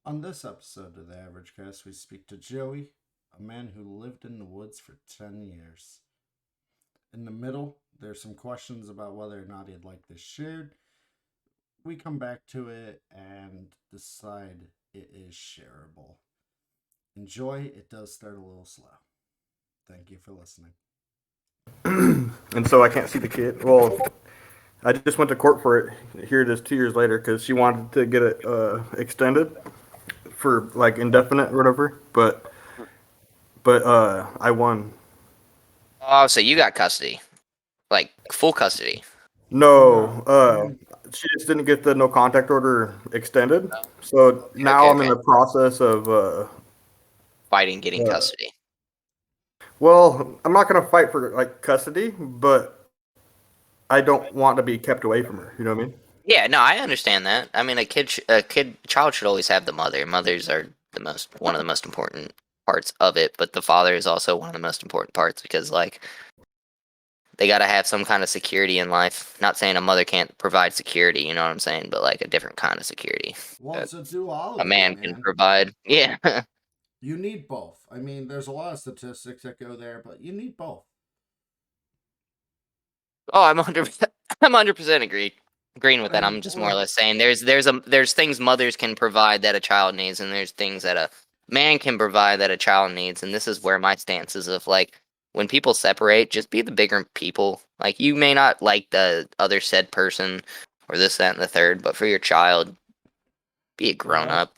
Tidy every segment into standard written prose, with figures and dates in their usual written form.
On this episode of the Average Cast, we speak to Joey, a man who lived in the woods for 10 years. In the middle, there's some questions about whether or not he'd like this shared. We come back to it and decide it is shareable. Enjoy, it does start a little slow. Thank you for listening. And so I can't see the kid. Well, I just went to court for it. Here it is 2 years later because she wanted to get it extended for like indefinite or whatever. But I won. Oh, so you got custody, like full custody. No, No. she just didn't get the no contact order extended. So Okay, now okay, I'm in okay. the process of. Fighting getting Uh, custody. well, I'm not gonna fight for like custody, but I don't want to be kept away from her. You know what I mean? Yeah, no, I understand that. I mean, child should always have the mother. Mothers are one of the most important parts of it, but the father is also one of the most important parts because, like, they got to have some kind of security in life. Not saying a mother can't provide security, you know what I'm saying, but like a different kind of security Well, that it's a duality, a man can man. provide. Yeah. You need both. I mean, there's a lot of statistics that go there, but you need both. Oh, I'm 100% agreeing with that. I'm just more or Look, less saying there's things mothers can provide that a child needs, and there's things that a man can provide that a child needs. And this is where my stance is of like when people separate, just be the bigger people. Like you may not like the other said person or this, that, and the third, but for your child, be a grown yep, up.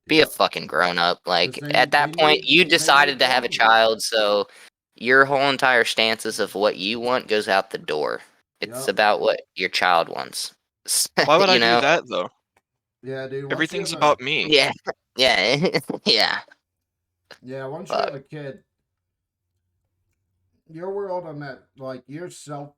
Be a yep. fucking grown up. Because Like they at they that point, need you they need decided to have a boundaries. child, so your whole entire stances of what you want goes out the door. It's Yep. about what your child wants. Why would I you do know? that though? Yeah, dude. Once you Everything's have a about me. Yeah, yeah, yeah. yeah, once you But have a kid, your world on that, like yourself.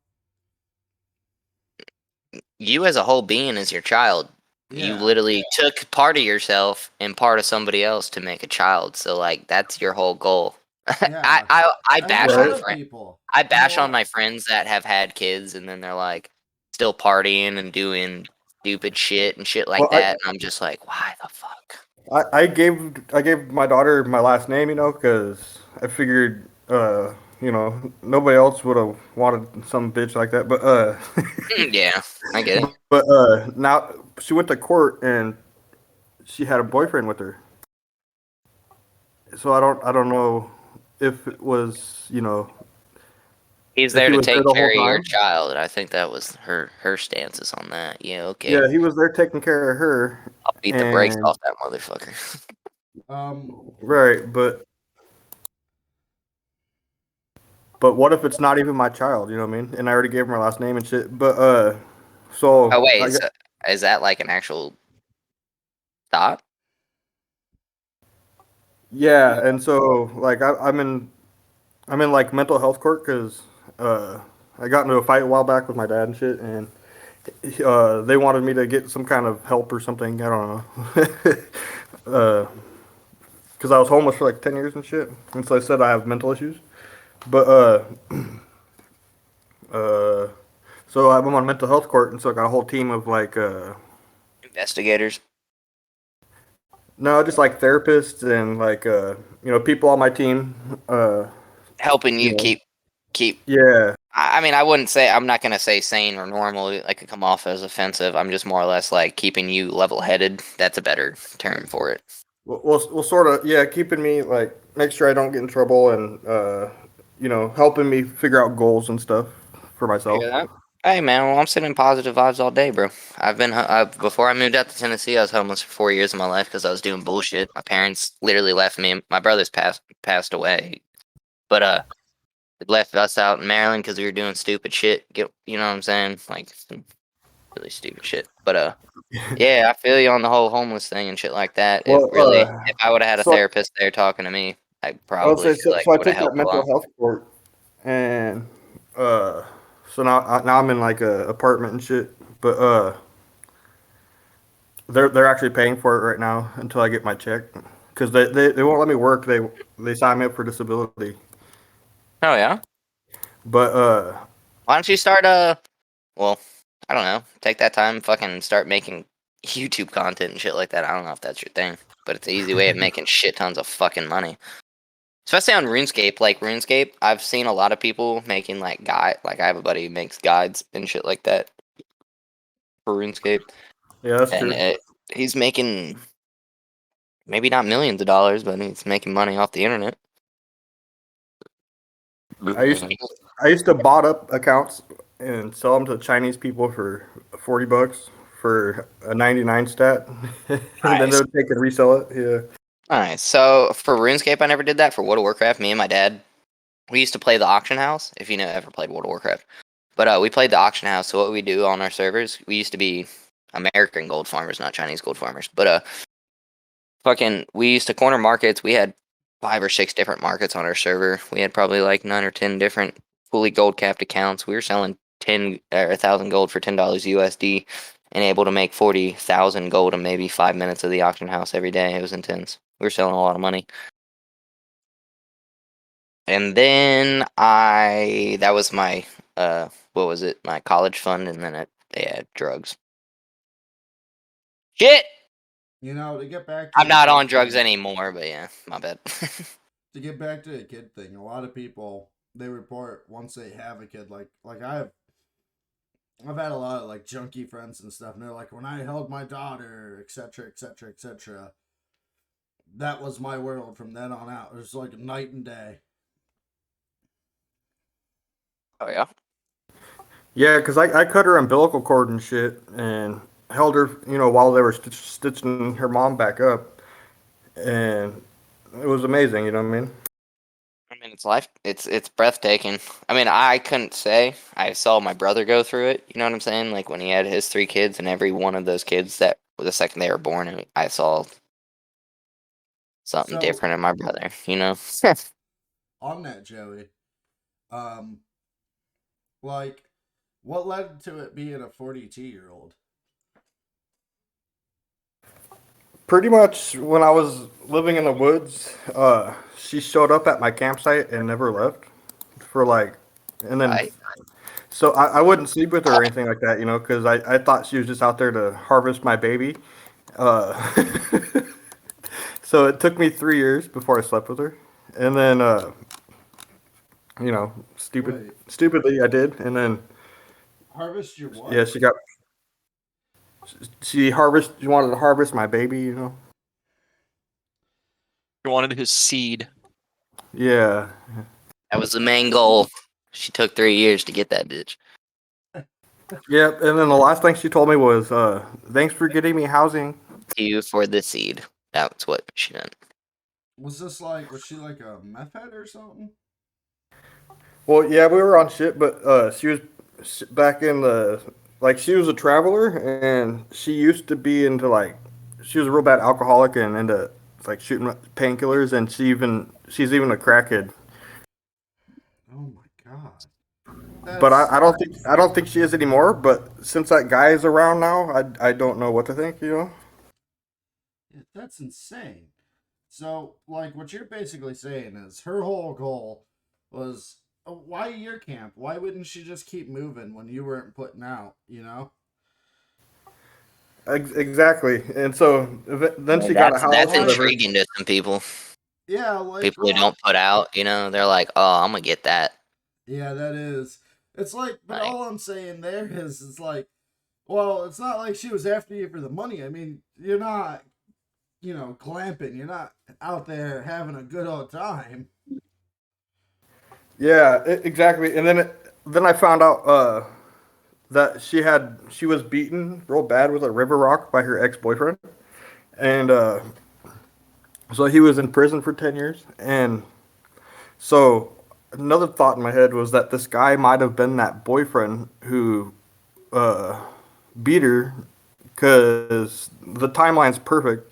you as a whole being is your child. You Yeah, literally took part of yourself and part of somebody else to make a child. So like that's your whole goal. yeah. I And a bash lot on Right. of people, I and a bash on lot. my friends that have had kids and then they're like still partying and doing stupid shit and shit like Well, that. And I'm just like, why the fuck? I gave my daughter my last name, because I figured, nobody else would have wanted some bitch like that. But Yeah, I get it. but now she went to court and she had a boyfriend with her. So I don't know if it was, He's if there he to was there take the care whole of your time. child. I think that was her stances on that. Yeah, okay. Yeah, he was there taking care of her, I'll beat the brakes and off that motherfucker. Um, right, but what if it's not even my child? You know what I mean? And I already gave her my last name and shit. But Oh so wait, I got. is that like an actual thought? Yeah, and so like I'm in like mental health court because uh, I got into a fight a while back with my dad and shit, and they wanted me to get some kind of help or something. I don't know, because I was homeless for like 10 years and shit, and so I said I have mental issues. But uh, so I'm on mental health court, and so I got a whole team of like Investigators no, just like therapists and like people on my team. helping You you know, keep. yeah. I mean, I wouldn't say I'm not gonna say sane or normal. That could come off as offensive. I'm just more or less like keeping you level headed. That's a better term for it. Well, sort of, yeah, keeping me like make sure I don't get in trouble and helping me figure out goals and stuff for myself. Yeah. Hey man, well I'm sending positive vibes all day, bro. Before I moved out to Tennessee, I was homeless for 4 years of my life because I was doing bullshit. My parents literally left me. My brother's passed away, but they left us out in Maryland because we were doing stupid shit. You know what I'm saying? Like some really stupid shit. But yeah, I feel you on the whole homeless thing and shit like that. It Well, really, if I would have had a so therapist there talking to me, I I would probably say feel so. like So it I would have took that helped a mental lot. health court, and uh, so now I'm in like a apartment and shit. But they're actually paying for it right now until I get my check because they won't let me work. They sign me up for disability. Oh yeah. But Why don't you start well, I don't know, take that time, fucking start making YouTube content and shit like that. I don't know if that's your thing, but it's an easy way of making shit tons of fucking money. Especially on RuneScape. Like RuneScape, I've seen a lot of people making like like I have a buddy who makes guides and shit like that for RuneScape, Yeah, that's and true. he's making maybe not millions of dollars, but he's making money off the internet. I used I used to bot up accounts and sell them to Chinese people for $40 for a 99 stat, and then they Nice. would take and resell it. Yeah. Alright, so for RuneScape, I never did that. For World of Warcraft, me and my dad, we used to play the auction house. If you know, ever played World of Warcraft, but we played the auction house. So what we do on our servers, we used to be American gold farmers, not Chinese gold farmers. But fucking, we used to corner markets. We had 5 or 6 different markets on our server. We had probably like 9 or 10 different fully gold capped accounts. We were selling 1,000 gold for $10 USD, and able to make 40,000 gold in maybe 5 minutes of the auction house every day. It was intense. We were selling a lot of money. And then that was my what was it? My college fund, and then yeah, drugs. Shit. You know, to get back to I'm the not kid on drugs thing, anymore, but yeah, my bad. to get back to the kid thing, a lot of people they report once they have a kid, like I've had a lot of like junkie friends and stuff, and they're like, when I held my daughter, etc., etc., etc., that was my world from then on out. It was like night and day. Oh yeah. Yeah, because I cut her umbilical cord and shit and held her, while they were stitching her mom back up. And it was amazing, you know what I mean? I mean, it's life. It's breathtaking. I mean, I couldn't say I saw my brother go through it. You know what I'm saying? Like when he had his 3 kids, and every one of those kids that the second they were born, I saw something So different in my brother. You know? on that, Joey, um, like, what led to it being a 42-year-old? Pretty much when I was living in the woods, she showed up at my campsite and never left for like, and then Right. so I wouldn't sleep with her or anything like that, because I thought she was just out there to harvest my baby. Uh, so it took me 3 years before I slept with her, and then Wait, stupidly I did, and then harvest your yeah, what? she wanted to harvest my baby. He wanted his seed. Yeah. That was the main goal. She took 3 years to get that bitch. Yep, and then the last thing she told me was, "Thanks for getting me housing." To you for the seed. That's what she done. Was she like a meth head or something? Well, yeah, we were on shit, but she was back in the like she was a traveler, and she used to be into like she was a real bad alcoholic and into like shooting painkillers, and she's even a crackhead. Oh my god. But That's I don't think she is anymore. But since that guy is around now, I don't know what to think. that's insane. So, like, what you're basically saying is her whole goal was, why your camp? Why wouldn't she just keep moving when you weren't putting out? You know? Exactly. And so then Yeah, she got a house, that's Why? whatever. intriguing to some people. Yeah, like, People who well, don't put out, they're like, oh, I'm gonna get that. yeah, that is. It's like, but Like, all I'm saying there is, it's like, well, it's not like she was after you for the money. I mean, you're not, glamping. You're not out there having a good old time. Yeah, exactly. And then I found out that she was beaten real bad with a river rock by her ex boyfriend, and so he was in prison for 10 years. And so another thought in my head was that this guy might have been that boyfriend who uh, beat her, because the timeline's perfect.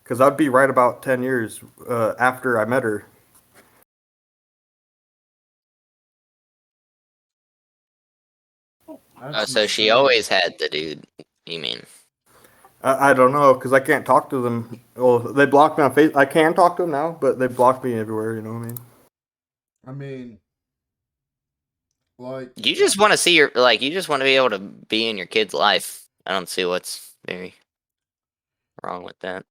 Because I'd be right about 10 years after I met her. That's so she insane. always had the dude. You mean? I don't know because I can't talk to them. Well, they blocked me on Facebook. I can talk to them now, but they blocked me everywhere. You know what I mean? I mean, like, You just want to see you just want to be able to be in your kid's life. I don't see what's very. wrong with that.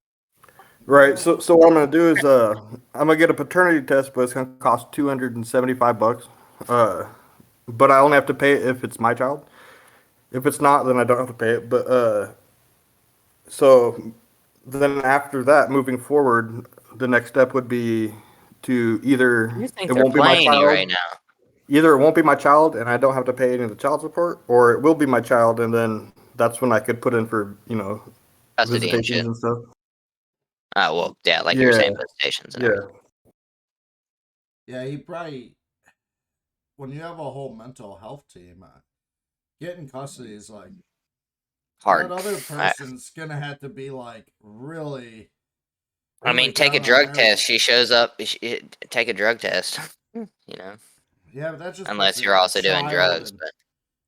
Right. So what I'm gonna do is I'm gonna get a paternity test, but it's gonna cost $275. Uh, but I only have to pay it if it's my child. If it's not, then I don't have to pay it. But so then after that, moving forward, the next step would be to You think it they're won't be my playing you child, right now? either it won't be my child and I don't have to pay any of the child support, or it will be my child and then that's when I could put in for, Custody and visitations shit. and stuff. Oh well, yeah, like you were Yeah, saying, visitations and yeah. everything. Yeah, he probably, when you have a whole mental health team, getting custody is like, Hard. that other person's gonna have to be like really, I really mean, take a down on drug their test. luck. She shows up. Take a drug test. You know, Yeah, but that just puts unless you're a also doing child drugs. in. But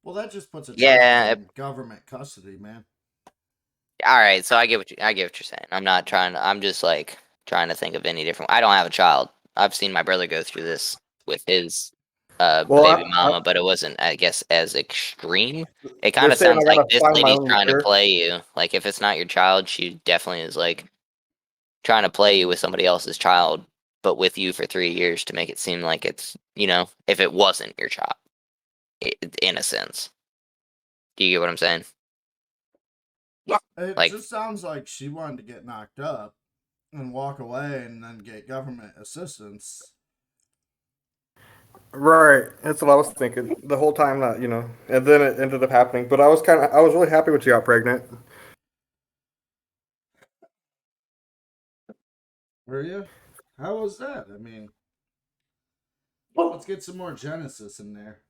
Well, that just puts a child yeah, in government custody, man. all right. So I get what you're saying. I'm not trying to. I'm just like trying to think of any different. I don't have a child. I've seen my brother go through this with his Well, baby mama, but it wasn't, I guess, as extreme. It they're kind of saying sounds I like gotta this find my lady's own trying to share. play you. Like if it's not your child, she definitely is like trying to play you with somebody else's child, but with you for 3 years to make it seem like it's, if it wasn't your child, in a sense. Do you get what I'm saying? It Like, just sounds like she wanted to get knocked up and walk away and then get government assistance. Right, that's what I was thinking the whole time. That and then it ended up happening. But I was really happy when she got pregnant. Were you? How was that? I mean, let's get some more Genesis in there.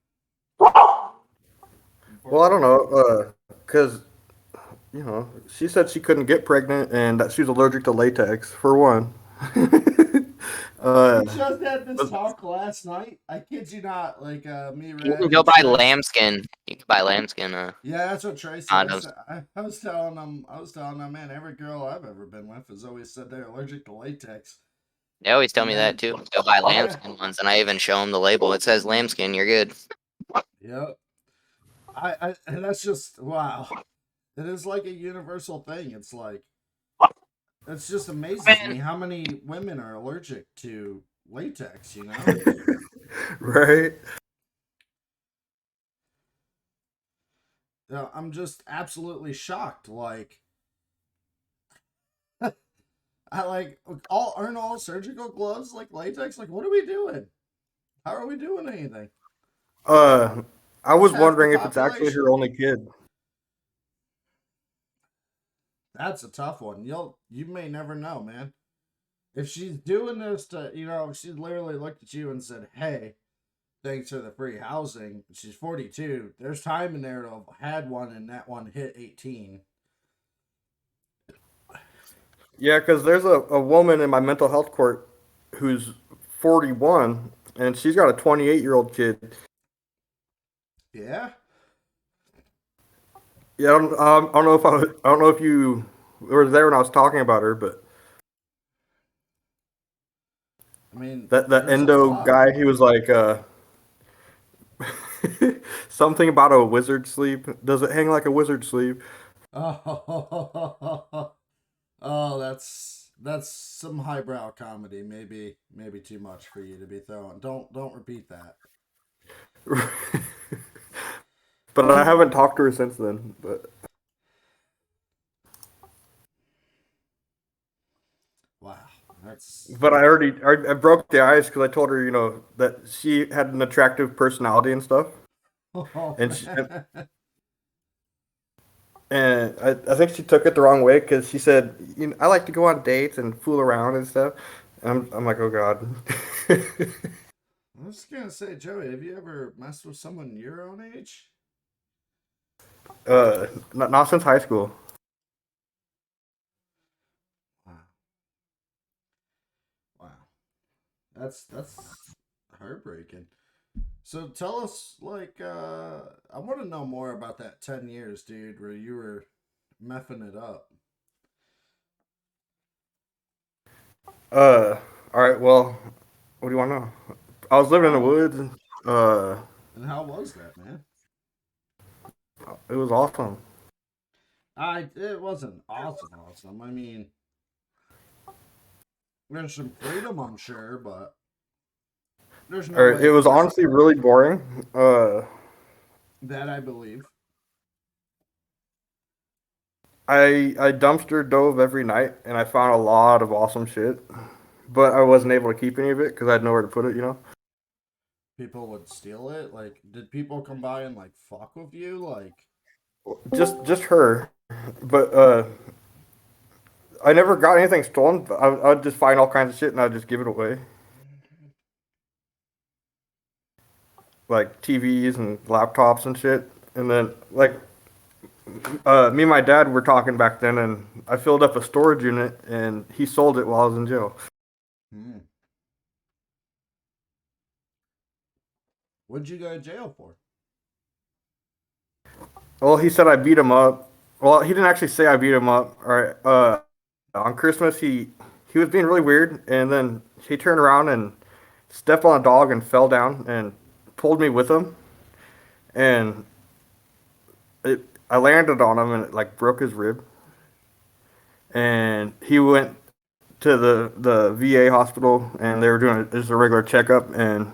Well, I don't Unfortunately. know, cause she said she couldn't get pregnant and that she was allergic to latex for one. uh, We just had this talk last night. I kid you not. Like me, you can Rad, go and buy Trey. lambskin. You can buy lambskin Yeah, that's what Trey said. condoms. I was telling them. I was telling them, man. Every girl I've ever been with has always said they're allergic to latex. They always tell And me that then, too. Go buy yeah, lambskin ones, and I even show them the label. It says lambskin. You're good. yep. I and that's just wow. It is like a universal thing. It's like it just amazes me how many women are allergic to latex. You know. right. I'm just absolutely shocked. Like, I like all aren't all surgical gloves like latex? Like, what are we doing? How are we doing anything? Uh, I That's was half the wondering if it's actually her population. only kid. That's a tough one. You may never know, man. If she's doing this to if she literally looked at you and said, "Hey, thanks for the free housing." She's 42. There's time in there to have had one, and that one hit 18. Yeah, because there's a woman in my mental health court who's 41 and she's got a 28-year-old kid. Yeah. Yeah, I don't know if I don't know if you were there when I was talking about her, but I mean, that there's a endo lot. guy, he was like, something about a wizard sleep. Does it hang like a wizard sleep? Oh, oh, that's some highbrow comedy. Maybe too much for you to be throwing. Don't repeat that. But I haven't talked to her since then. Wow, that's But I broke the ice because I told her, that she had an attractive personality and stuff. oh And she, man. and I think she took it the wrong way because she said, I like to go on dates and fool around and stuff. And I'm like, oh God. I was gonna say, Joey, have you ever messed with someone your own age? Not since high school. Wow, wow, that's heartbreaking. So tell us, like, I want to know more about that 10 years, dude, where you were meffing it up. Uh, all right. Well, what do you want to know? I was living in the Oh, woods. Uh, and how was that, man? it was awesome. It wasn't awesome. I mean, there's some freedom, I'm sure, but there's no Or way it was honestly really boring. that I believe. I dumpster dove every night, and I found a lot of awesome shit, but I wasn't able to keep any of it because I had nowhere to put it. You know, People would steal it. Like, did people come by and like fuck with you? Like, just her, but I never got anything stolen. But I'd just find all kinds of shit and I'd just give it away, like TVs and laptops and shit. And then like me and my dad were talking back then, and I filled up a storage unit, and he sold it while I was in jail. hmm. What'd you go to jail for? Well, he said I beat him up. Well, he didn't actually say I beat him up. All right. On Christmas, he was being really weird, and then he turned around and stepped on a dog and fell down and pulled me with him, and I landed on him and it like broke his rib, and he went to the VA hospital and they were doing just a regular checkup, and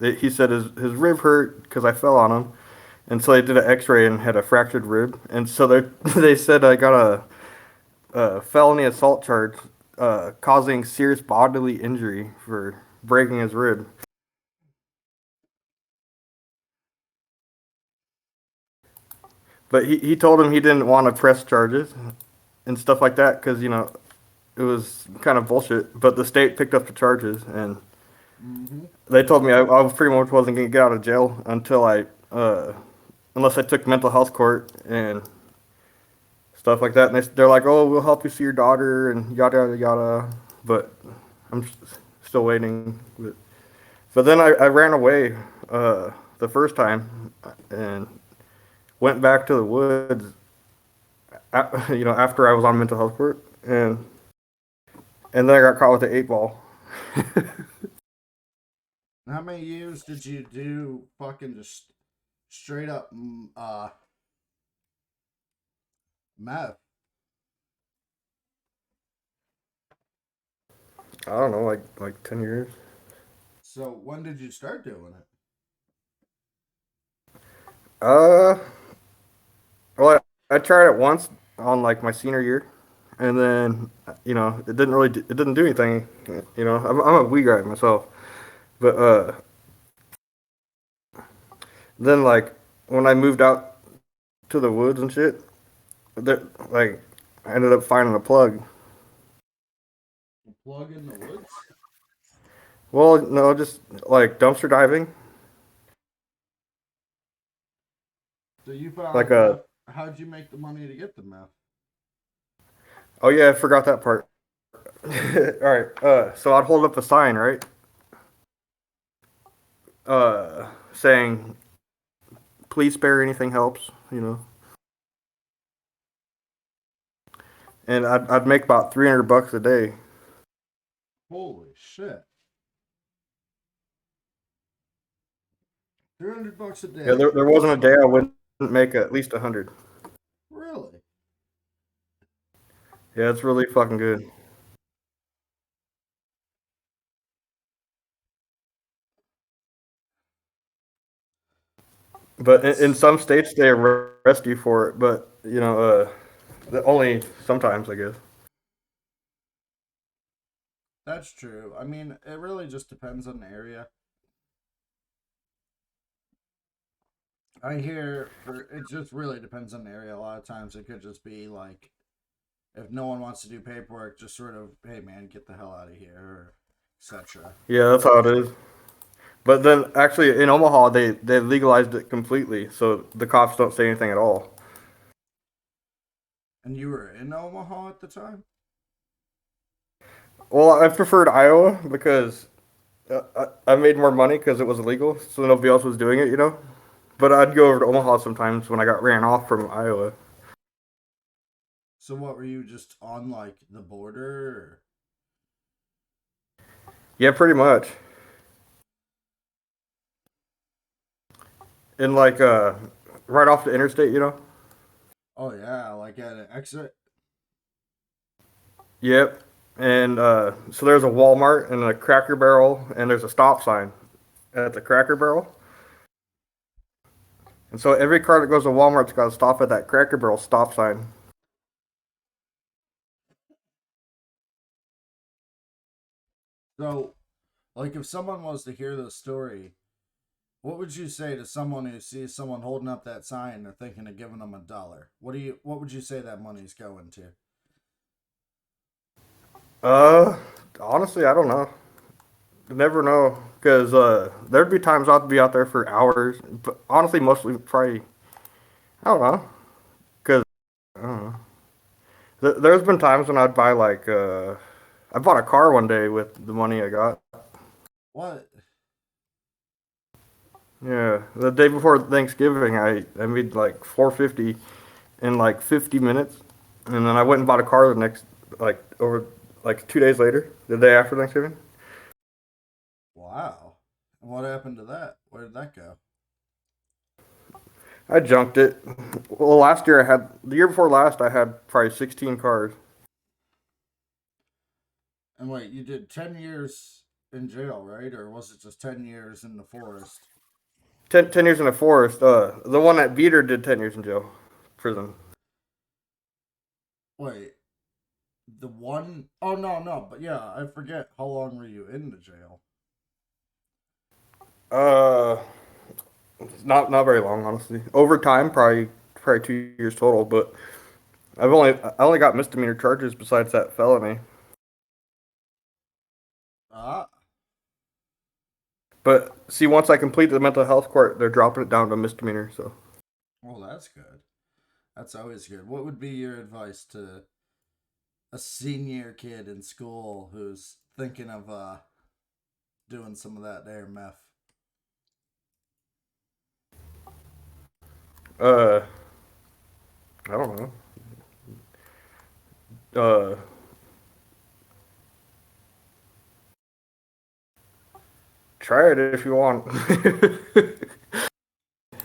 he said his rib hurt because I fell on him, and so they did an X-ray and had a fractured rib, and so they they said I got a felony assault charge, causing serious bodily injury for breaking his rib. But he told him he didn't want to press charges and stuff like that because it was kind of bullshit. But the state picked up the charges, and Mm-hmm. they told me I pretty much wasn't gonna get out of jail until unless I took mental health court and stuff like that. And they're like, "Oh, we'll help you see your daughter," and yada yada yada. But I'm still waiting. But then I ran away the first time and went back to the woods. After I was on mental health court, and then I got caught with the 8 ball. How many years did you do fucking just straight up meth? I don't know, like 10 years. So when did you start doing it? Uh, well, I tried it once on like my senior year, and then it didn't do anything. I'm a weed guy myself, but then like when I moved out to the woods and shit, that like I ended up finding a plug. A plug in the woods? Well, no, just like dumpster diving, So you like found a. meth. How'd you make the money to get the meth? Oh yeah, I forgot that part. All right. So I'd hold up a sign, right? Saying, "Please spare anything helps," and I'd make about $300 a day. Holy shit. $300 a Yeah, day. there wasn't a day I wouldn't make at least 100. Really? Yeah, it's really fucking good. But in That's some states they arrest you for it, but only sometimes, I guess. that's true. I mean, it really just depends on the area. I hear for it just really depends on the area. A lot of times it could just be like if no one wants to do paperwork, just sort of, hey man, get the hell out of here, or etc. Yeah, that's how it is. But then actually in Omaha they legalized it completely, so the cops don't say anything at all. And you were in Omaha at the time? Well, I preferred Iowa because I made more money because it was illegal, so nobody else was doing it. But I'd go over to Omaha sometimes when I got ran off from Iowa. So what were you just on like the border? Or... Yeah, pretty much. In like right off the interstate. Oh yeah, like at an exit. Yep. And so there's a Walmart and a Cracker Barrel, and there's a stop sign at the Cracker Barrel. And so every car that goes to Walmart's got to stop at that Cracker Barrel stop sign. So, like, if someone was to hear this story, what would you say to someone who sees someone holding up that sign and they're thinking of giving them $1? What would you say that money's going to? Uh, honestly, I don't know. You never know, because there'd be times I'd be out there for hours. But honestly, mostly probably I don't know, because I don't know. There's been times when I'd buy like I bought a car one day with the money I got. What? Yeah, the day before Thanksgiving, I made like 450 in like 50 minutes, and then I went and bought a car the next like over like 2 days later, the day after Thanksgiving. Wow. And what happened to that? Where did that go? I junked it. Well, the year before last, I had probably 16 cars. And wait, you did 10 years in jail, right? Or was it just 10 years in the forest? 10 years in the forest. The one that beat her did 10 years in jail, prison. Wait, the one oh no, no, but yeah, I forget. How long were you in the jail? Uh, not very long, honestly. Over time, probably 2 years total. But I only got misdemeanor charges besides that felony. Ah, But see, once I complete the mental health court, they're dropping it down to misdemeanor. So well, that's good. That's always good. What would be your advice to a senior kid in school who's thinking of doing some of that there meth? uh, I don't know. Uh, try it if you want.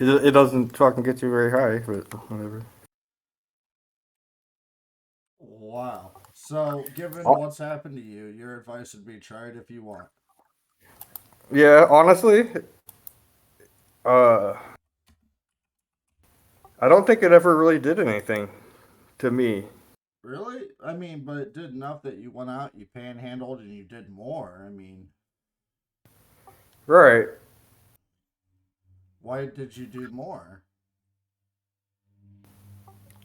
It doesn't fucking get you very high, but whatever. Wow. So, given Oh, what's happened to you, your advice would be try it if you want. yeah, honestly, uh, I don't think it ever really did anything to me. Really? I mean, but it did enough that you went out, you panhandled, and you did more. I mean, Right. why did you do more?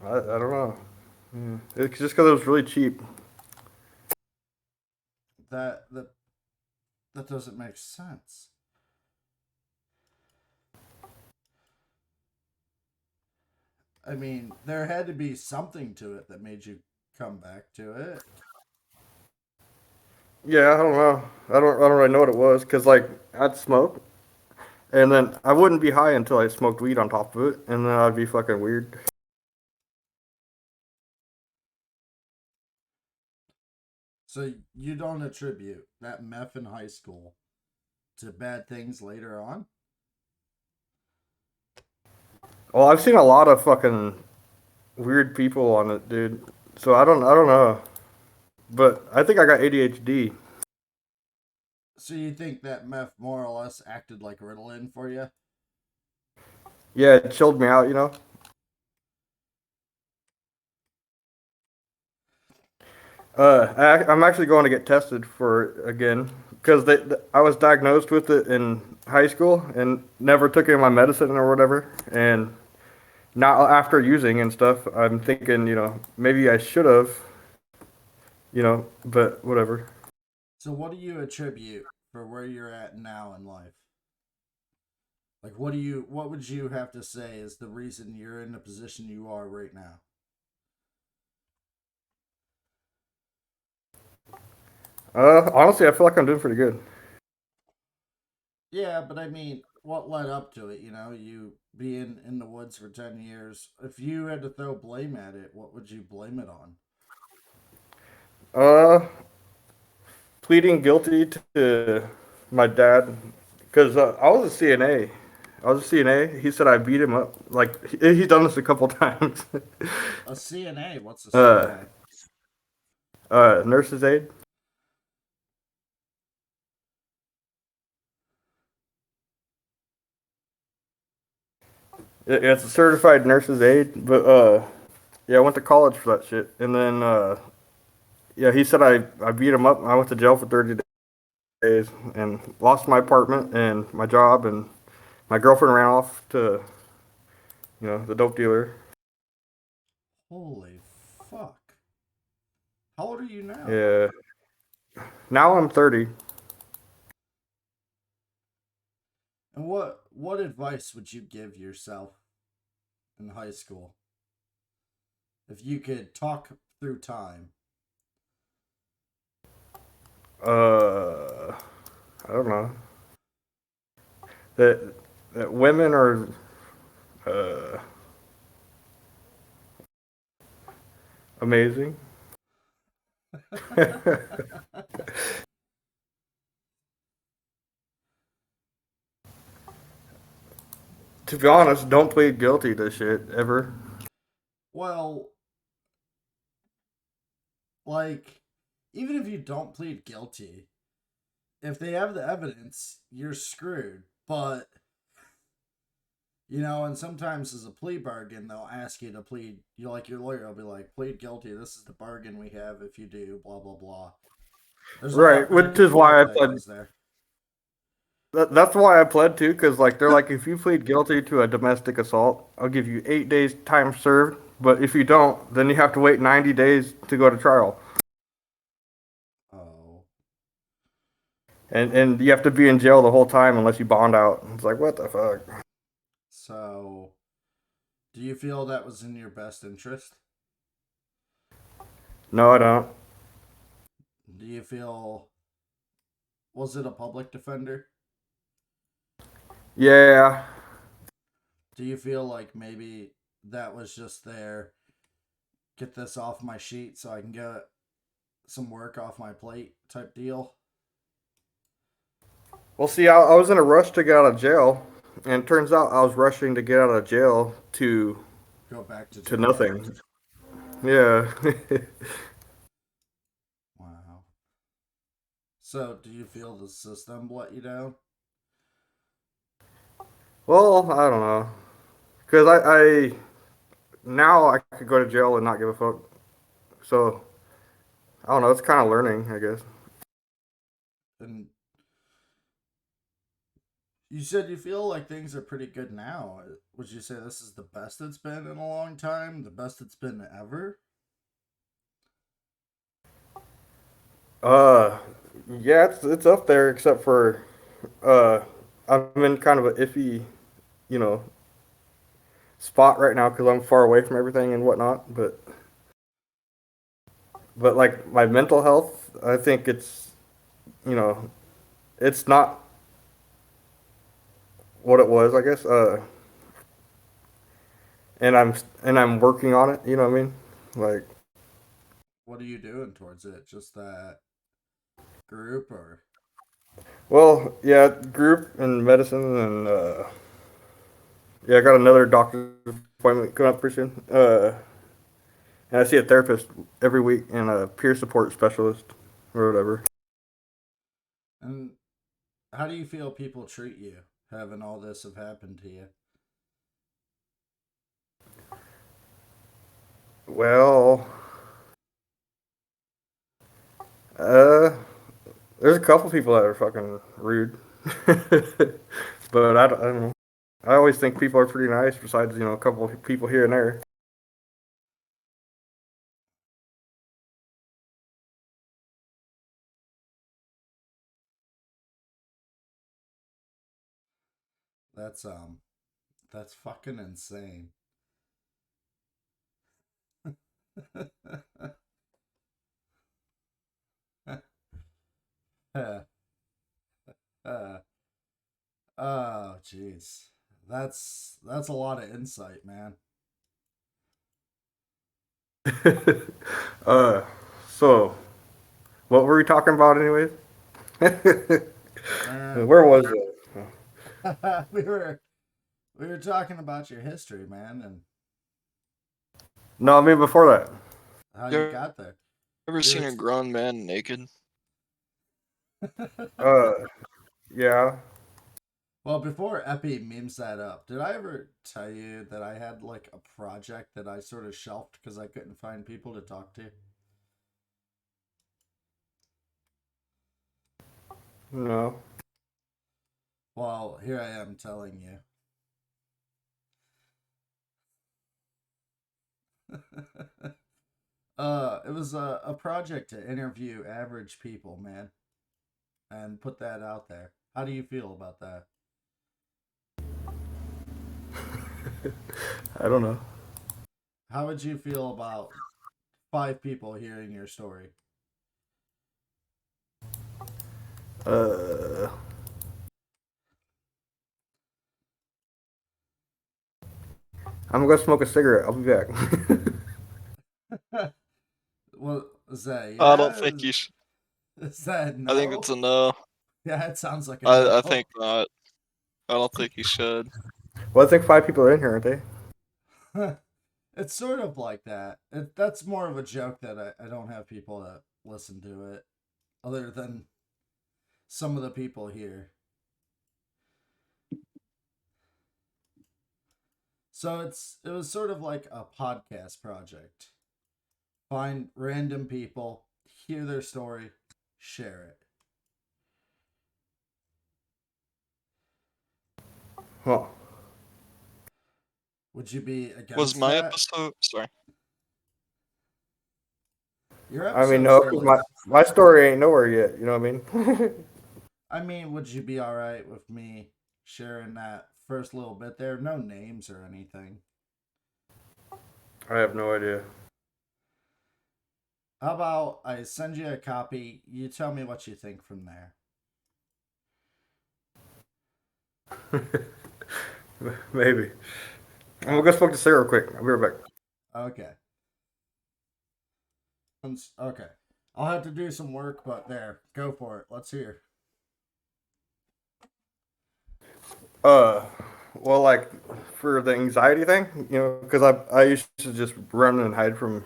I don't know. Yeah. It's just because it was really cheap. That that that doesn't make sense. I mean, there had to be something to it that made you come back to it. Yeah, I don't know. I don't really know what it was because like I'd smoke and then I wouldn't be high until I smoked weed on top of it, and then I'd be fucking weird. So you don't attribute that meth in high school to bad things later on? Well, I've seen a lot of fucking weird people on it, dude. So I don't know. But I think I got ADHD. So you think that meth more or less acted like Ritalin for you? Yeah, it chilled me out, you know. I'm actually going to get tested for it again because I was diagnosed with it in high school and never took any of my medicine or whatever. And now after using and stuff, I'm thinking, maybe I should have, but whatever. So what do you attribute for where you're at now in life? Like what would you have to say is the reason you're in the position you are right now? Honestly, I feel like I'm doing pretty good. Yeah, but I mean, what led up to it, you being in the woods for 10 years. If you had to throw blame at it, what would you blame it on? Uh, Pleading guilty to my dad because I was a CNA I was a CNA. He said I beat him up. Like he's done this a couple times. A CNA? What's a uh, CNA? nurse's aide. It's a certified nurse's aide, but yeah, I went to college for that shit, and then yeah, he said I beat him up. I went to jail for 30 days and lost my apartment and my job, and my girlfriend ran off to the dope dealer. Holy fuck. How old are you now? Yeah, now I'm 30. And what advice would you give yourself in high school if you could talk through time? Uh, I don't know that women are uh amazing. To be honest, don't plead guilty to shit ever. Well, like, even if you don't plead guilty, if they have the evidence, you're screwed. But, and sometimes as a plea bargain, they'll ask you to plead. Like, your lawyer will be like, plead guilty. This is the bargain we have if you do, blah, blah, blah. There's a lot Right, back which and is why forth I that pled. goes there. That's why I pled too, because like they're like, if you plead guilty to a domestic assault, I'll give you 8 days time served. But if you don't, then you have to wait 90 days to go to trial, Oh. and you have to be in jail the whole time unless you bond out. It's like, what the fuck? So, do you feel that was in your best interest? No, I don't. Do you feel, was it a public defender? Yeah. Do you feel like maybe that was just there, get this off my sheet so I can get some work off my plate type deal? Well, see, I was in a rush to get out of jail, and it turns out I was rushing to get out of jail Go back to to jail? nothing. Yeah. Wow. So, do you feel the system let you down? Well, I don't know, because I now I could go to jail and not give a fuck. So I don't know. It's kind of learning, I guess. And you said you feel like things are pretty good now. Would you say this is the best it's been in a long time? The best it's been ever? Uh, yeah, it's up there, except for uh, I'm in kind of an iffy, you know, spot right now because I'm far away from everything and whatnot. But like my mental health, I think you know, it's not what it was, I guess. And I'm working on it. You know what I mean? Like, What are you doing towards it? Just that group or well, yeah, group and medicine and yeah, I got another doctor's appointment coming up pretty soon. And I see a therapist every week and a peer support specialist or whatever. and how do you feel people treat you having all this have happened to you? Well, uh, there's a couple people that are fucking rude, but I don't know. I always think people are pretty nice. Besides, a couple of people here and there. That's fucking insane. Oh, jeez. That's a lot of insight, man. uh, so what were we talking about, anyways? Uh, Where was it? we were. We were talking about your history, man, and No, I mean before that. how you You got there. ever We seen were a grown man naked? Uh, yeah. well, before Epi memes that up, did I ever tell you that I had like a project that I sort of shelved because I couldn't find people to talk to? No. Well, here I am telling you. It was a project to interview average people, man, and put that out there. How do you feel about that? I don't know. How would you feel about 5 people hearing your story? Uh, I'm gonna smoke a cigarette. I'll be back. Well, is that I don't yeah? think you should. Is that I think no? it's a no. Yeah, it sounds like a I no. think not. I don't think you should. Well, I think 5 people are in here, aren't they? It's sort of like that. That's more of a joke that I don't have people that listen to it, other than some of the people here. So it was sort of like a podcast project. Find random people, hear their story, share it. Huh. Would you be Was against my that? episode? Sorry. Your I mean, episode no, because still my is. my story ain't nowhere yet. You know what I mean? I mean, would you be all right with me sharing that first little bit there? No names or anything. I have no idea. How about I send you a copy? You tell me what you think from there. Maybe. I'm gonna go smoke the cigarette real quick. I'll be right back. Okay. Okay. I'll have to do some work, but there. Go for it. Let's hear. Uh, well, like for the anxiety thing, you know, because I used to just run and hide from,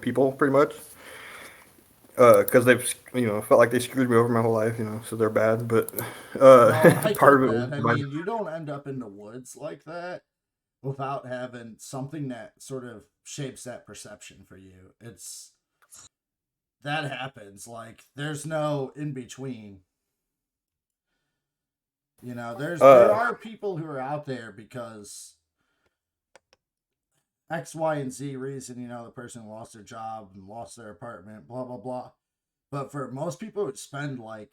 people pretty much. Because they've, felt like they screwed me over my whole life, so they're bad. But No, I part get of it that. was I my, mean, you don't end up in the woods like that without having something that sort of shapes that perception for you. It's that happens. Like there's no in between. You know, there uh, are people who are out there because X, Y, and Z reason, the person lost their job and lost their apartment, blah blah blah. But for most people who spend like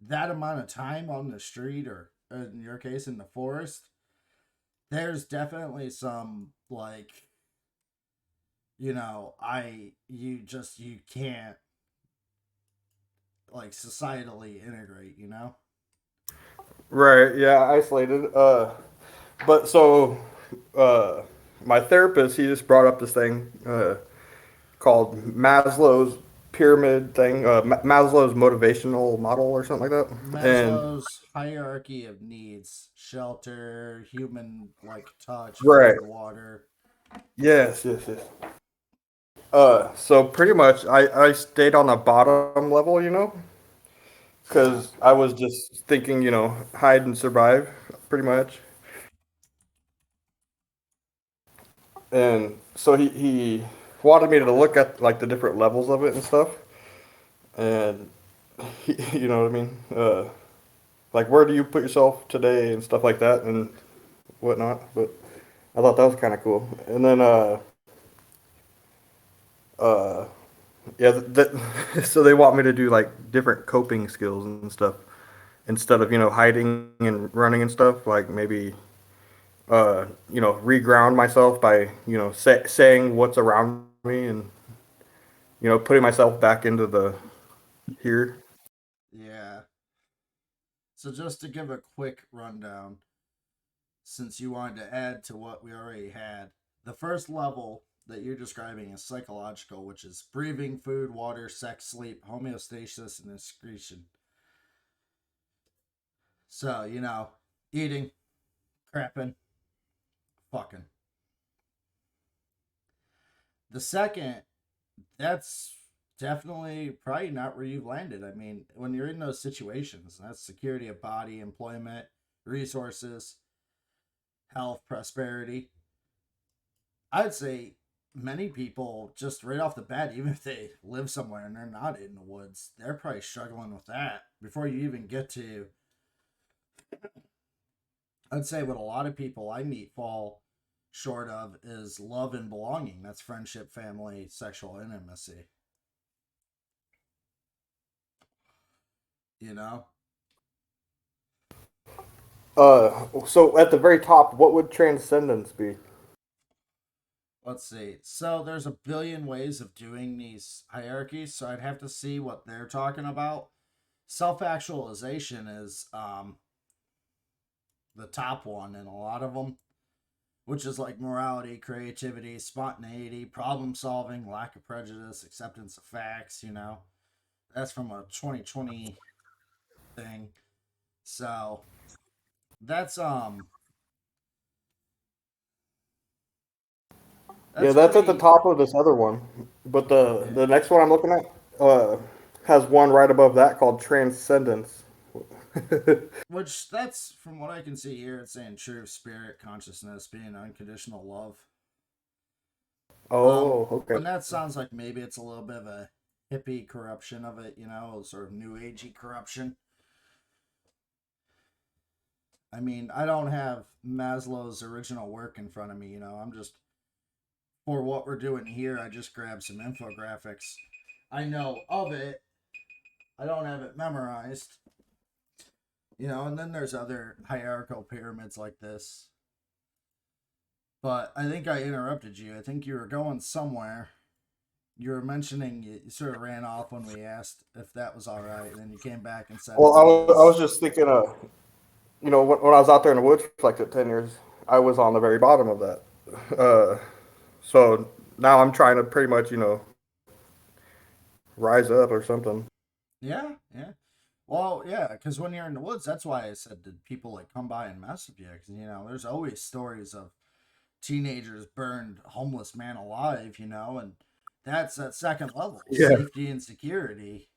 that amount of time on the street or in your case in the forest, there's definitely some like you can't like societally integrate. right, yeah, isolated. But so, uh, my therapist, he just brought up this thing, called Maslow's pyramid thing, Maslow's motivational model or something like that. And Maslow's hierarchy of needs: shelter, human like touch, right, food, water. yes, yes, yes. So pretty much, I stayed on the bottom level, Yeah. because I was just thinking, hide and survive, pretty much. And so he wanted me to look at like the different levels of it and stuff, and you know what I mean, like where do you put yourself today and stuff like that and whatnot. But I thought that was kind of cool. And then uh, yeah, so they want me to do like different coping skills and stuff instead of hiding and running and stuff. Like maybe reground myself by saying what's around me and putting myself back into the here. Yeah. So just to give a quick rundown, since you wanted to add to what we already had, the first level that you're describing is psychological, which is breathing, food, water, sex, sleep, homeostasis, and excretion. So, eating, crapping, fucking. The second, that's definitely probably not where you've landed. I mean, when you're in those situations, that's security of body, employment, resources, health, prosperity. I'd say many people just right off the bat, even if they live somewhere and they're not in the woods, they're probably struggling with that before you even get to. I'd say what a lot of people I meet fall short of is love and belonging. That's friendship, family, sexual intimacy. You know? So at the very top, what would transcendence be? Let's see. So there's a billion ways of doing these hierarchies, so I'd have to see what they're talking about. Self-actualization is the top one in a lot of them, which is like morality, creativity, spontaneity, problem solving, lack of prejudice, acceptance of facts, you know. That's from a 2020 thing. So that's Yeah, that's that's at the pretty. top of this other one. But Yeah. the next one I'm looking at has one right above that called transcendence. Which that's from what I can see here, it's saying truth, spirit, consciousness, being unconditional love. Oh, okay. And that sounds like maybe it's a little bit of a hippie corruption of it, you know, sort of new agey corruption. I mean, I don't have Maslow's original work in front of me, you know. I'm just for what we're doing here, I just grabbed some infographics. I know of it. I don't have it memorized. You know, and then there's other hierarchical pyramids like this. But I think I interrupted you. I think you were going somewhere. You were mentioning you sort of ran off when we asked if that was all right, and then you came back and said Well, it I is. was just thinking, when I was out there in the woods for like the 10 years, I was on the very bottom of that. Uh, so now I'm trying to pretty much, rise up or something. Yeah, yeah. Well, yeah, because when you're in the woods, that's why I said did people like come by and mess with you? Because you know, there's always stories of teenagers burned homeless man alive, you know, and that's that second level Yeah. safety and security.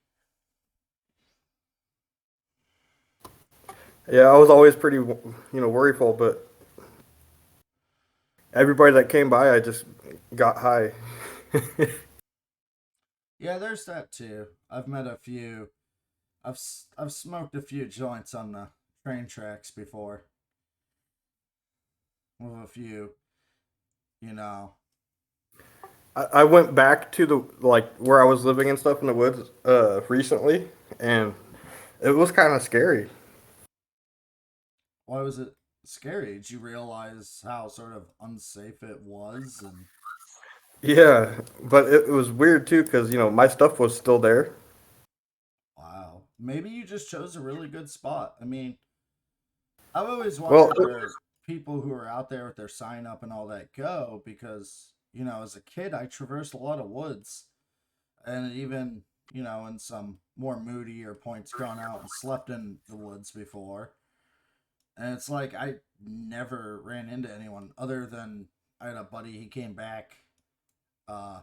Yeah, I was always pretty, worryful, but everybody that came by, I just got high. Yeah, there's that too. I've met a few. I've smoked a few joints on the train tracks before with a few, you know. I went back to the like where I was living and stuff in the woods recently, and it was kind of scary. Why was it scary? Did you realize how sort of unsafe it was? And Yeah, but it was weird too because my stuff was still there. wow, maybe you just chose a really good spot. I mean, I've always Well, wondered where people who are out there with their sign up and all that go because, you know, as a kid, I traversed a lot of woods and even, you know, in some more moodier points, gone out and slept in the woods before. And it's like I never ran into anyone other than I had a buddy, he came back uh,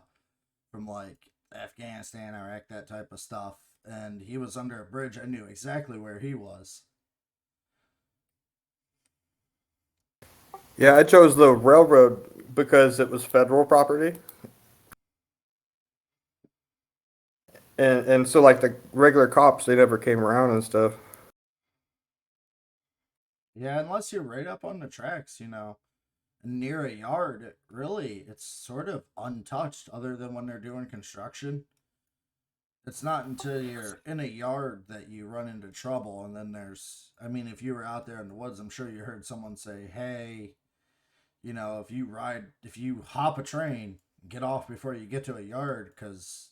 from like Afghanistan, Iraq, that type of stuff. And he was under a bridge. I knew exactly where he was. yeah, I chose the railroad because it was federal property, and so like the regular cops, they never came around and stuff. Yeah, unless you're right up on the tracks, you know, near a yard, it's sort of untouched other than when they're doing construction. It's not until you're in a yard that you run into trouble. And then I mean, if you were out there in the woods, I'm sure you heard someone say, hey, you know, if you hop a train, get off before you get to a yard because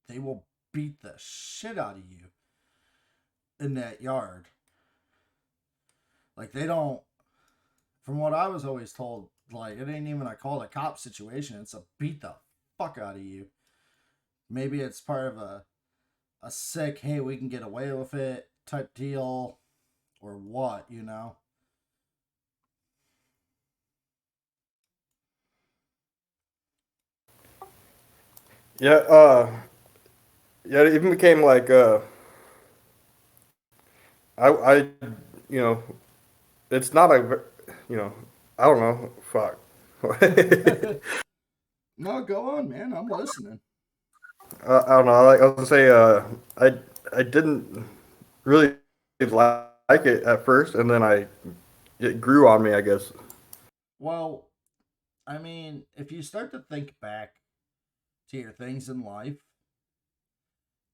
they will beat the shit out of you in that yard. Like, they don't, from what I was always told, like, it ain't even a call a cop situation. It's a beat the fuck out of you. Maybe it's part of a sick, hey, we can get away with it type deal or what, you know? Yeah, yeah, it even became like I you know, it's not a you know, I don't know, fuck. No, go on, man. I'm listening. I don't know. Like I was gonna say, I didn't really like it at first, and then it grew on me, I guess. Well, I mean, if you start to think back to your things in life,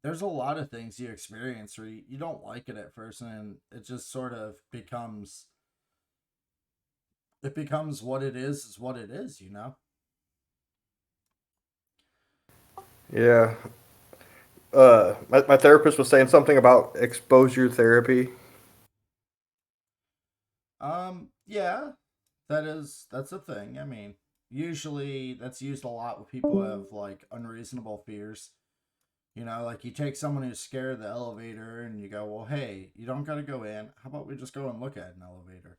there's a lot of things you experience where you don't like it at first, and it just sort of becomes what it is what it is, you know? Yeah. My therapist was saying something about exposure therapy. Yeah, that's a thing. I mean, usually that's used a lot with people who have like unreasonable fears. You know, like you take someone who's scared of the elevator and you go, well, hey, you don't got to go in. How about we just go and look at an elevator?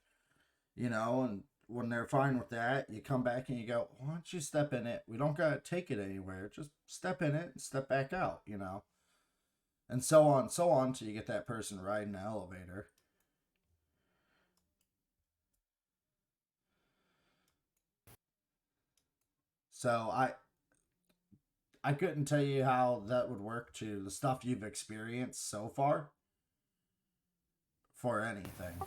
You know, and when they're fine with that, you come back and you go, why don't you step in it? We don't got to take it anywhere. Just step in it and step back out, you know, and so on till you get that person riding the elevator. So I couldn't tell you how that would work to the stuff you've experienced so far for anything.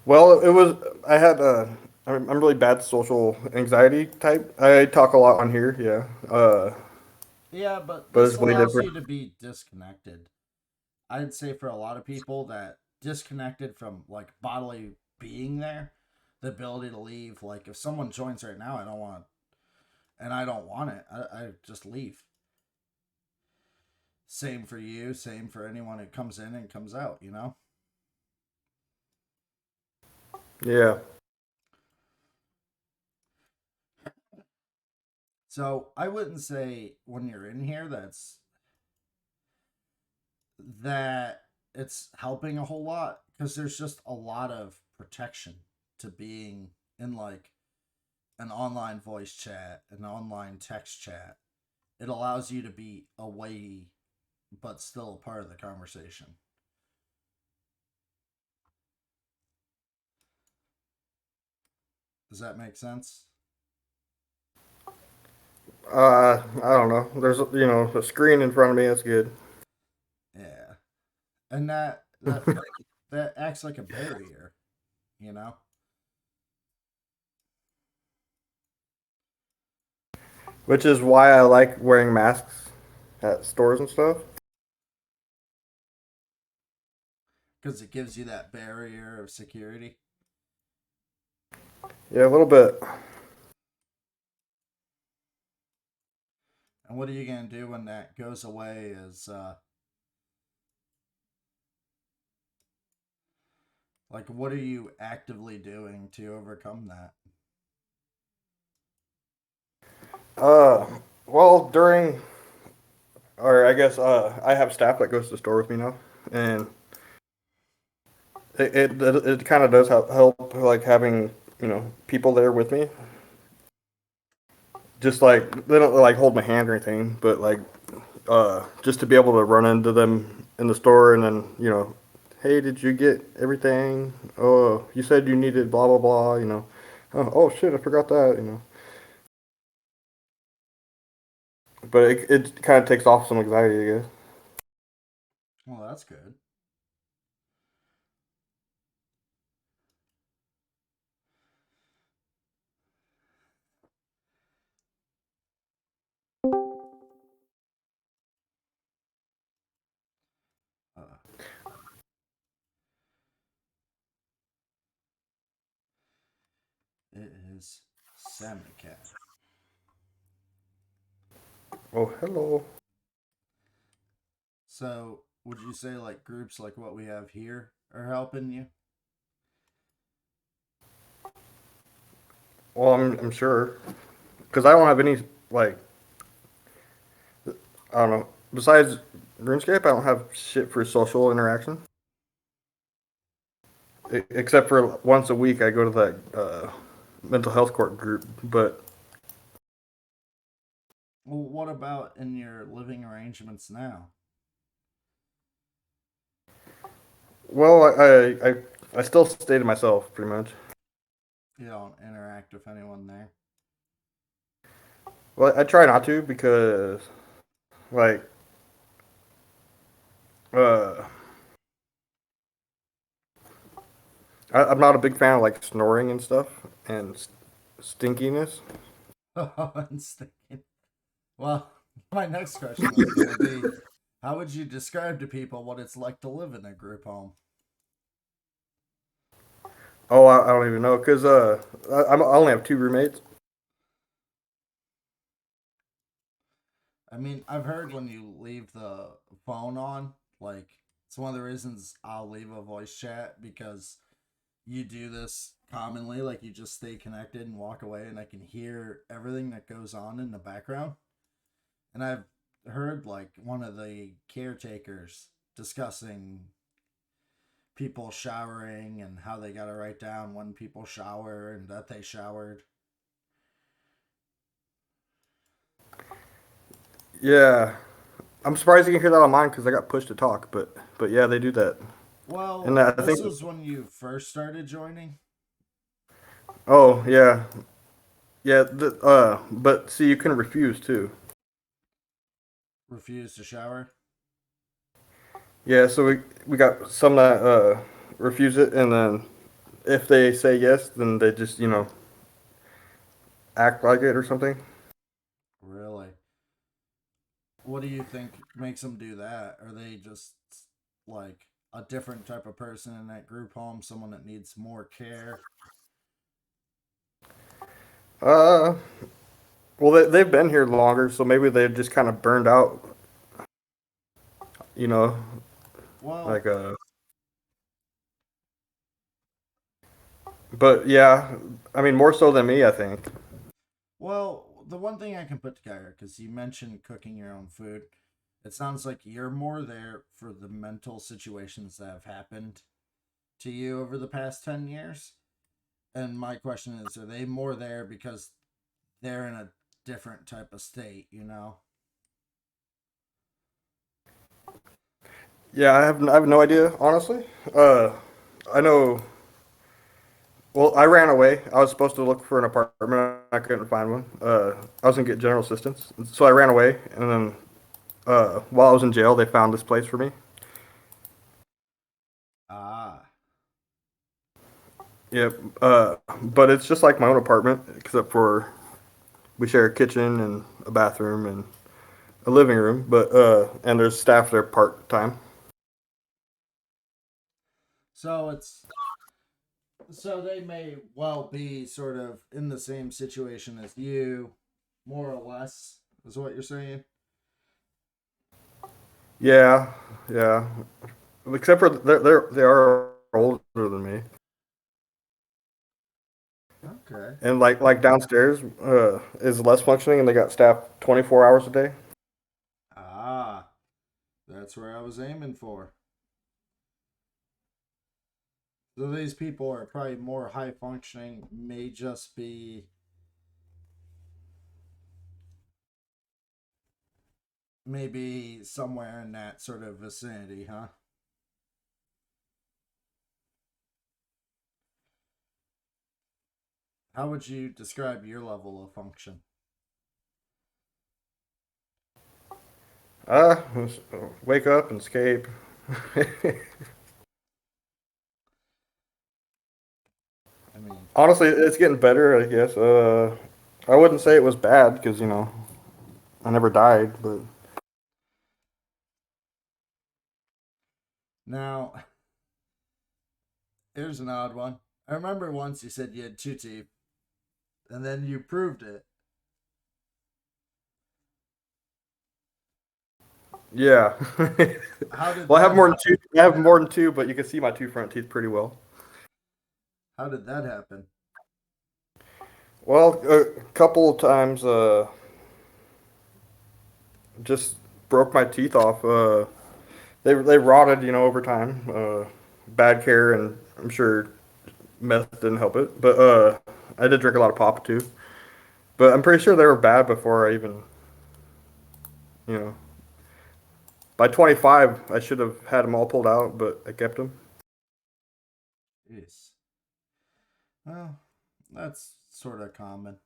Well, it was I had I'm really bad social anxiety type. I talk a lot on here, yeah. Yeah, but But this it's way allows different. you to be disconnected. I'd say for a lot of people that disconnected from like bodily being there, the ability to leave. Like if someone joins right now, I don't want it. I just leave. Same for you. Same for anyone that comes in and comes out. You know. Yeah. So I wouldn't say when you're in here that it's helping a whole lot because there's just a lot of protection to being in like an online voice chat, an online text chat. It allows you to be away but still a part of the conversation. Does that make sense? I don't know. There's a screen in front of me. That's good. Yeah. And that acts like a barrier, you know? Which is why I like wearing masks at stores and stuff. Because it gives you that barrier of security. Yeah, a little bit. And what are you going to do when that goes away is like what are you actively doing to overcome that? Uh, well, or I guess I have staff that goes to the store with me now, and it kind of does help like having people there with me. Just like they don't like hold my hand or anything, but like just to be able to run into them in the store and then hey, did you get everything? Oh, you said you needed blah blah blah. Oh shit, I forgot that. But it kind of takes off some anxiety, I guess. Well, that's good. Uh, it is Salmon Cat. Oh, hello. So, would you say like groups like what we have here are helping you? Well, I'm sure because I don't have any like I don't know. Besides RuneScape, I don't have shit for social interaction. Except for once a week, I go to that mental health court group. But Well, what about in your living arrangements now? Well, I still stay to myself pretty much. You don't interact with anyone there. Well, I try not to because like uh I'm not a big fan of like snoring and stuff and stinkiness. Oh, I'm thinking. Well, my next question was going to be, how would you describe to people what it's like to live in a group home? Oh, I don't even know because I only have two roommates. I mean, I've heard when you leave the phone on, like, it's one of the reasons I'll leave a voice chat because you do this commonly. Like, you just stay connected and walk away, and I can hear everything that goes on in the background. And I've heard, like, one of the caretakers discussing people showering and how they got to write down when people shower and that they showered. Yeah, I'm surprised you can hear that on mine because I got pushed to talk. But yeah, they do that, and Well, I this think was when you first started joining. oh yeah yeah but see you can refuse too. Refused to shower. Yeah, so we got some that refuse it, and then if they say yes, then they just act like it or something. Really? What do you think makes them do that? Are they just like a different type of person in that group home? Someone that needs more care? Uh, well they've been here longer, so maybe they're just kind of burned out. You know, Well, like But yeah, I mean more so than me, I think. the one thing I can put together, because you mentioned cooking your own food, it sounds like you're more there for the mental situations that have happened to you over the past 10 years. And my question is, are they more there because they're in a different type of state, you know? Yeah, I have no idea, honestly. Uh, I know. Well, I ran away. I was supposed to look for an apartment. I couldn't find one. I was gonna get general assistance, so I ran away. And then while I was in jail, they found this place for me. Ah. Yep. But it's just like my own apartment, except for we share a kitchen and a bathroom and a living room. But and there's staff there part time. So it's so they may well be sort of in the same situation as you, more or less, is what you're saying. Yeah, yeah. Except for they are older than me. Okay. And like downstairs is less functioning, and they got staff 24 hours a day. Ah, that's where I was aiming for. So these people are probably more high functioning, may just be maybe somewhere in that sort of vicinity, huh? How would you describe your level of function? Uh, wake up and escape. I mean, Honestly, it's getting better, I guess. I wouldn't say it was bad because I never died, but now here's an odd one. I remember once you said you had two teeth, and then you proved it. yeah. How did Well, I that have more than happen? two. I have more than two, but you can see my two front teeth pretty well. How did that happen? Well, a couple of times, just broke my teeth off. They rotted, over time. Bad care, and I'm sure meth didn't help it. But I did drink a lot of pop too. But I'm pretty sure they were bad before I even You know, by 25, I should have had them all pulled out, but I kept them. Jeez. Well, that's sort of common.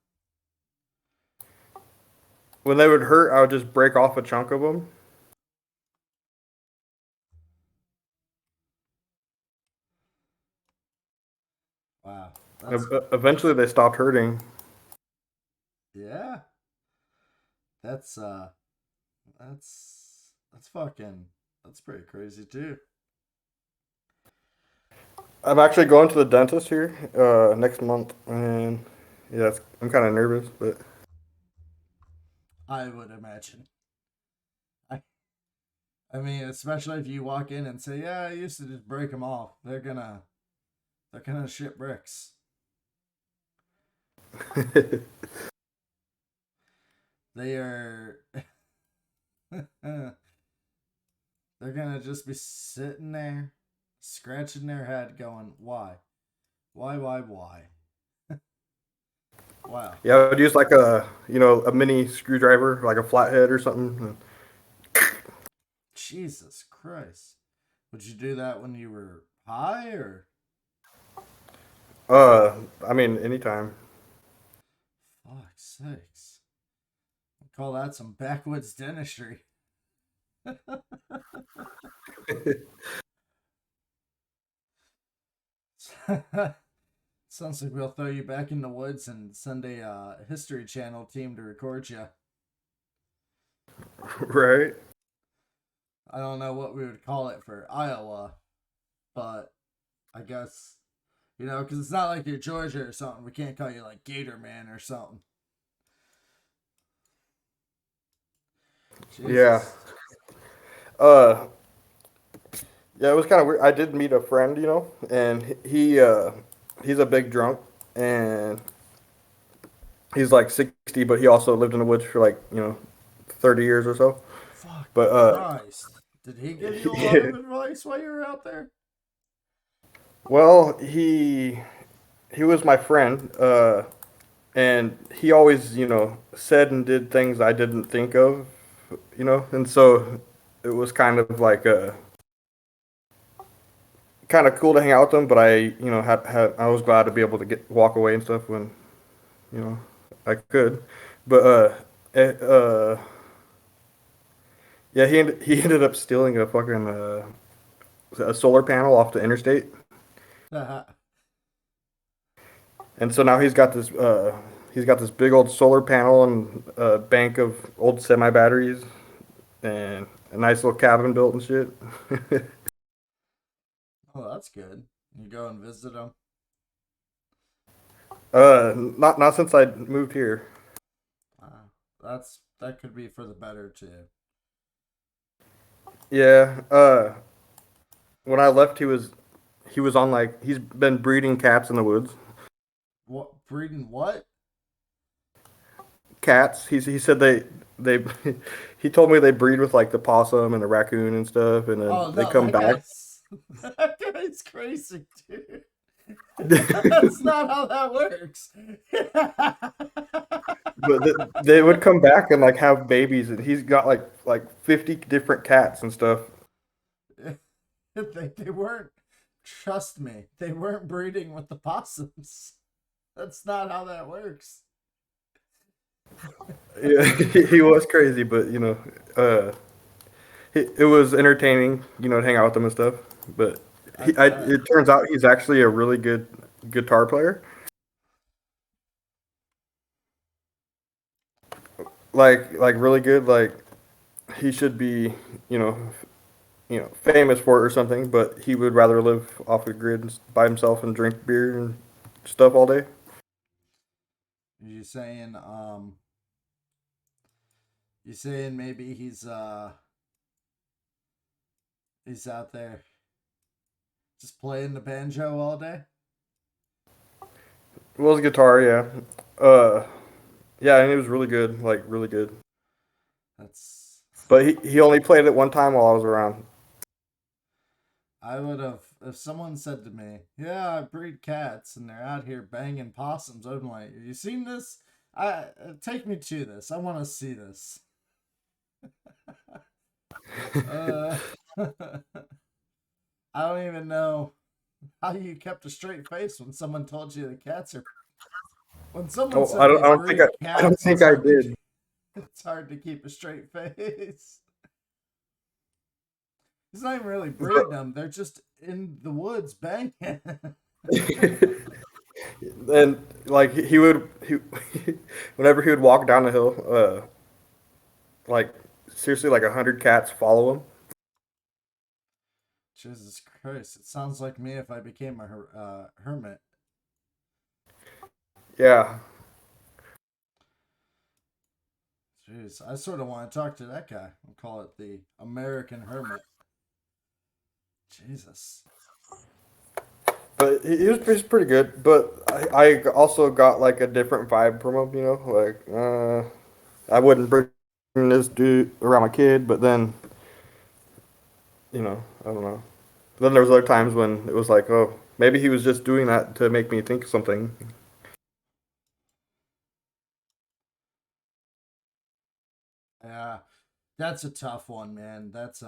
When they would hurt, I would just break off a chunk of them. Wow. That's Eventually, they stopped hurting. yeah. That's that's fucking that's pretty crazy too. I'm actually going to the dentist here next month, and yeah, I'm kind of nervous, but I would imagine. I mean, especially if you walk in and say, "Yeah, I used to just break them off." They're gonna shit bricks. They are. They're gonna just be sitting there, scratching their head, going, "Why, why?" Wow. yeah, I would use like a mini screwdriver, like a flathead or something. Jesus Christ. Would you do that when you were high or? I mean, anytime. Fuck's sakes. I call that some backwoods dentistry. Sounds like we'll throw you back in the woods and send a History Channel team to record you. Right? I don't know what we would call it for Iowa, but I guess, because it's not like you're Georgia or something. We can't call you like Gator Man or something. Jesus. Yeah. Uh, yeah, it was kind of weird. I did meet a friend, and he's a big drunk, and he's like 60, but he also lived in the woods for like 30 years or so. Fuck But Christ. Did he give you a lot of advice while you were out there? well, he was my friend, and he always said and did things I didn't think of, and so it was kind of like kind of cool to hang out with him. But had I was glad to be able to walk away and stuff when I could. But yeah, he ended up stealing a fucking a solar panel off the interstate. And so now he's got this big old solar panel and a bank of old semi batteries and a nice little cabin built and shit. Oh, that's good. You go and visit him. Not since I moved here. That could be for the better too. Yeah. When I left, he was on like he's been breeding cats in the woods. What breeding? What? Cats. He said they he told me they breed with like the possum and the raccoon and stuff, and then Oh they no, come back. that guy's crazy, dude. That's not how that works. But they would come back and like have babies, and he's got like 50 different cats and stuff. they weren't. Trust me, they weren't breeding with the possums. That's not how that works. Yeah, he was crazy, but it was entertaining, to hang out with him and stuff. But it turns out he's actually a really good guitar player. Like really good. Like he should be, famous for it or something. But he would rather live off the grid by himself and drink beer and stuff all day. You saying you saying maybe he's out there just playing the banjo all day? Well, his guitar, yeah. Yeah, and he was really good, like really good. That's But he only played it one time while I was around. I would have if someone said to me, "Yeah, I breed cats and they're out here banging possums." I'm like, "Have you seen this? Take me to this. I want to see this." uh, I don't even know how you kept a straight face when someone told you the cats are. When someone Oh, said they I don't think breed I don't cats, think I did. it's hard to keep a straight face. He's not even really breeding them; they're just in the woods banging. And like he whenever he would walk down the hill, like seriously, like 100 cats follow him. Jesus Christ! It sounds like me if I became a hermit. Yeah. Jeez, I sort of want to talk to that guy. We'll call it the American Hermit. Jesus. But he's pretty good. But I also got like a different vibe from him, you know. Like I wouldn't bring this dude around my kid, but then I don't know. Then there was other times when it was like, oh, maybe he was just doing that to make me think something. Yeah, that's a tough one, man. That's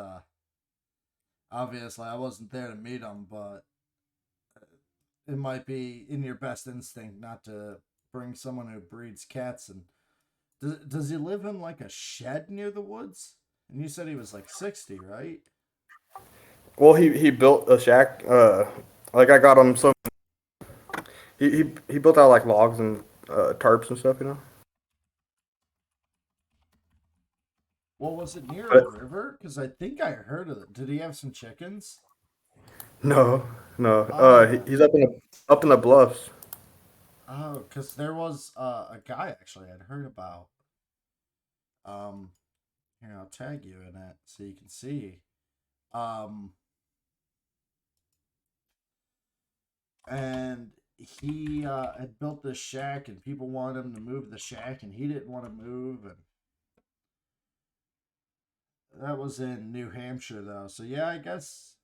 obviously I wasn't there to meet him, but it might be in your best instinct not to bring someone who breeds cats. And does he live in like a shed near the woods? And you said he was like 60, right? Well, he built a shack. Like I got him some. He built out like logs and tarps and stuff, you know. Well, was it near a But river? Because I think I heard of it. Did he have some chickens? no, no. Oh, He's up in the bluffs. oh, because there was a guy actually I'd heard about. Um, Here, I'll tag you in it so you can see. Um, and he had built this shack, and people wanted him to move the shack, and he didn't want to move. And that was in New Hampshire, though. So yeah, I guess.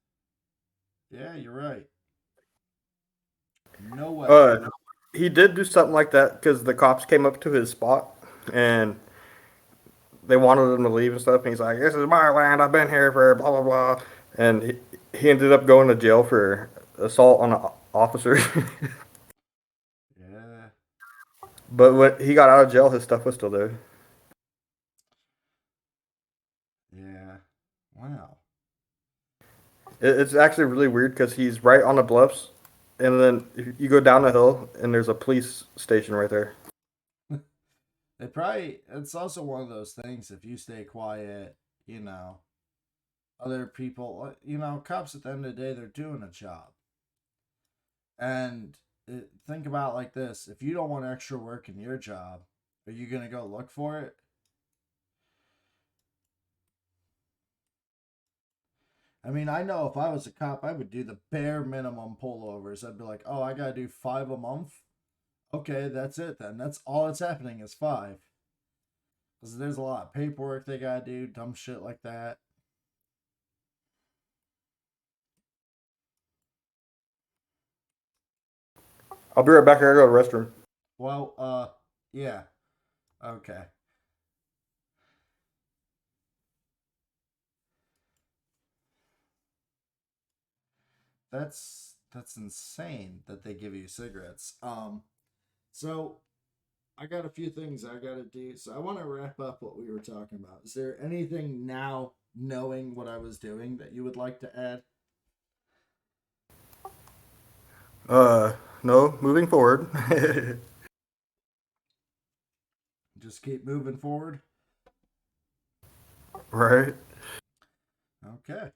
Yeah, you're right. No way. Uh, he did do something like that because the cops came up to his spot and they wanted him to leave and stuff. And he's like, "This is my land. I've been here for blah blah blah." And he ended up going to jail for assault on an officer. Yeah. But when he got out of jail, his stuff was still there. Yeah. Wow. It's actually really weird because he's right on the bluffs, and then if you go down the hill, and there's a police station right there. They probably. It's also one of those things. If you stay quiet, you know, other people. Cops at the end of the day, they're doing a job. And think about it like this: if you don't want extra work in your job, are you gonna go look for it? I mean, I know if I was a cop, I would do the bare minimum pullovers. I'd be like, oh, I gotta do 5 a month. Okay, that's it then. That's all that's happening is five. Because there's a lot of paperwork they gotta do, dumb shit like that. I'll be right back. I gotta go to the restroom. Well, yeah, okay. That's insane that they give you cigarettes. So I got a few things I gotta do. So I want to wrap up what we were talking about. Is there anything now, knowing what I was doing, that you would like to add? No, moving forward. Just keep moving forward. Right. Okay.